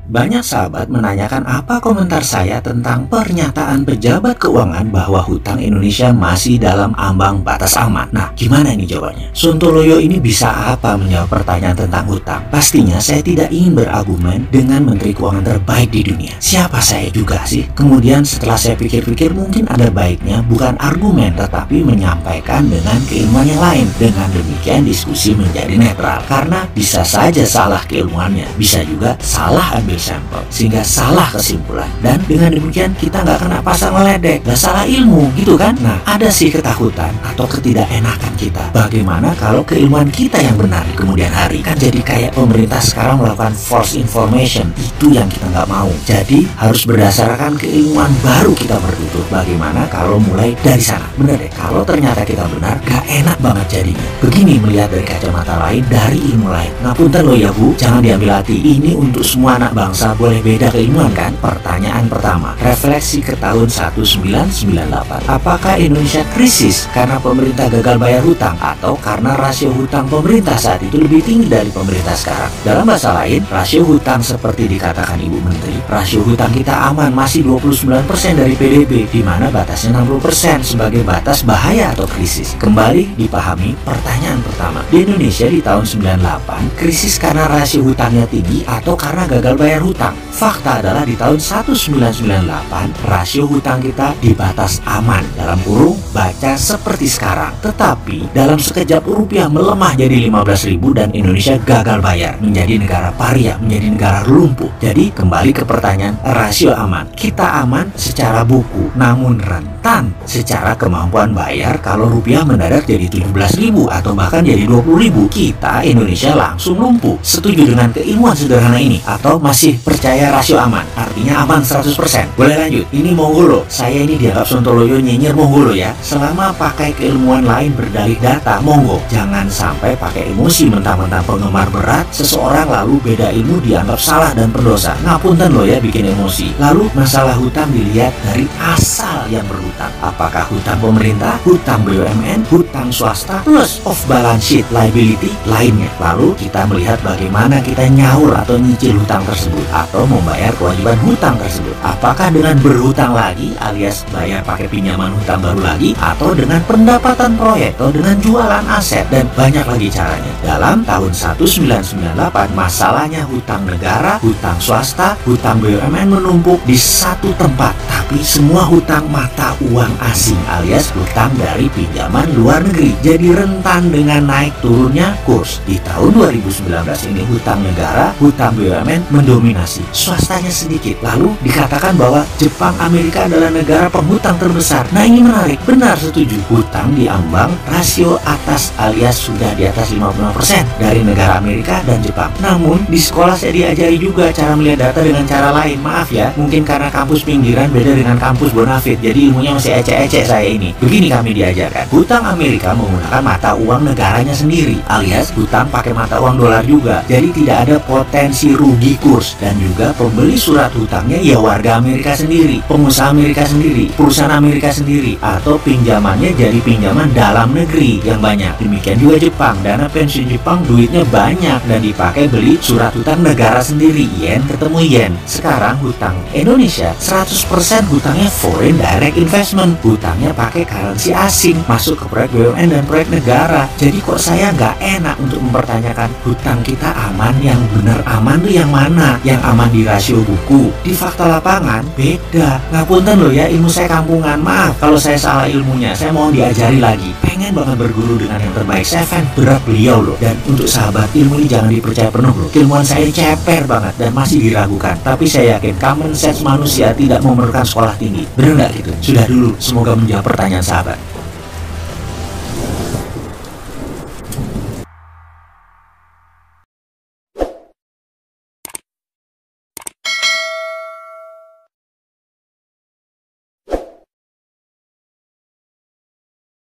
Banyak sahabat menanyakan apa komentar saya tentang pernyataan pejabat keuangan bahwa hutang Indonesia masih dalam ambang batas aman. Nah, gimana ini jawabannya? Sontoloyo ini bisa apa menjawab pertanyaan tentang hutang? Pastinya saya tidak ingin berargumen dengan Menteri Keuangan terbaik di dunia. Siapa saya juga sih? Kemudian setelah saya pikir-pikir, mungkin ada baiknya bukan argumen tetapi menyampaikan dengan keilmuan yang lain. Dengan demikian diskusi menjadi netral, karena bisa saja salah keilmuannya, bisa juga salah ambil sampel sehingga salah kesimpulan, dan dengan demikian kita nggak kena pasal meledek, nggak salah ilmu gitu kan. Nah, ada sih ketakutan atau ketidakenakan kita, bagaimana kalau keilmuan kita yang benar di kemudian hari? Kan jadi kayak pemerintah sekarang melakukan false information, itu yang kita nggak mau. Jadi harus berdasarkan keilmuan baru kita bertutur. Bagaimana kalau mulai dari sana? Bener deh, kalau ternyata kita benar, gak enak banget jadinya. Begini melihat dari kacamata lain, dari ilmu lain. Ngapunten loh ya Bu, jangan diambil hati, ini untuk semua anak bangsa boleh beda keilmuan kan? Pertanyaan pertama, refleksi ke tahun 1998. Apakah Indonesia krisis karena pemerintah gagal bayar hutang atau karena rasio hutang pemerintah saat itu lebih tinggi dari pemerintah sekarang? Dalam bahasa lain, rasio hutang seperti dikatakan Ibu Menteri, rasio hutang kita aman, masih 29% dari PDB, di mana batasnya 60% sebagai batas bahaya atau krisis. Kembali dipahami pertanyaan pertama. Di Indonesia di tahun 98, krisis karena rasio hutangnya tinggi atau karena gagal bayar hutang? Fakta adalah di tahun 1998 rasio hutang kita di batas aman, dalam kurung baca seperti sekarang. Tetapi dalam sekejap rupiah melemah jadi 15.000 dan Indonesia gagal bayar, menjadi negara paria, menjadi negara lumpuh. Jadi kembali ke pertanyaan rasio aman. Kita aman secara buku, namun rentan secara kemampuan bayar. Kalau rupiah mendadak jadi 17.000 atau bahkan jadi 20.000, kita Indonesia langsung lumpuh. Setuju dengan keilmuan sederhana ini atau masih percaya rasio aman? Artinya aman 100%. Boleh lanjut? Ini monggo loh. Saya ini dianggap Sontoloyo nyinyir, monggo loh ya. Selama pakai keilmuan lain berdalih data, monggo. Jangan sampai pakai emosi mentang-mentang penggemar berat seseorang lalu beda ilmu dianggap salah dan berdosa. Ngapunten loh ya bikin emosi. Lalu masalah hutang dilihat dari asal yang berhutang. Apakah hutang pemerintah, hutang BUMN, hutang swasta, plus off balance sheet liability lainnya. Lalu kita melihat bagaimana kita nyaur atau nyicil hutang tersebut atau membayar kewajiban hutang tersebut. Apakah dengan berhutang lagi alias bayar pakai pinjaman hutang baru lagi, atau dengan pendapatan proyek, atau dengan jualan aset, dan banyak lagi caranya. Dalam tahun 1998 masalahnya hutang negara, hutang swasta, hutang BUMN menumpuk di satu tempat, tapi semua hutang mata uang asing alias hutang dari pinjaman luar negeri, jadi rentan dengan naik turunnya kurs. Di tahun 2019 ini hutang negara, hutang BUMN mendominasi, swastanya sedikit. Lalu dikatakan bahwa Jepang, Amerika adalah negara penghutang terbesar. Nah ini menarik, benar, setuju. Hutang diambang rasio atas alias sudah di atas 50% dari negara Amerika dan Jepang. Namun di sekolah saya diajari juga cara melihat data dengan cara lain. Maaf ya, mungkin karena kampus pinggiran beda dengan kampus Bonafit, jadi ilmunya masih ecek-ecek saya ini. Begini kami diajarkan, hutang Amerika menggunakan mata uang negaranya sendiri alias hutang pakai mata uang dolar juga, jadi tidak ada potensi rugi kurs. Dan juga pembeli surat hutangnya ya warga Amerika sendiri, pengusaha Amerika sendiri, perusahaan Amerika sendiri, atau pinjamannya jadi pinjaman dalam negeri yang banyak. Demikian juga Jepang, dana pensiun Jepang duitnya banyak dan dipakai beli surat hutang negara sendiri, yen ketemu yen. Sekarang hutang Indonesia 100% hutangnya foreign direct investment, hutangnya pakai currency asing, masuk ke proyek BUMN dan proyek negara. Jadi kok saya nggak enak untuk mempertanyakan hutang kita aman? Yang benar aman tuh yang mana? Yang aman di rasio buku, di fakta lapangan beda. Ngapunten loh ya, ilmu saya kampungan, maaf kalau saya salah ilmunya, saya mau diajari lagi. Pengen banget berguru dengan yang terbaik, saya fan berat beliau loh. Dan untuk sahabat, ilmu ini jangan dipercaya penuh loh. Keilmuan saya ini ceper banget dan masih diragukan, tapi saya yakin common sense manusia tidak memerlukan sekolah tinggi. Bener nggak gitu? Sudah dulu, semoga menjawab pertanyaan sahabat.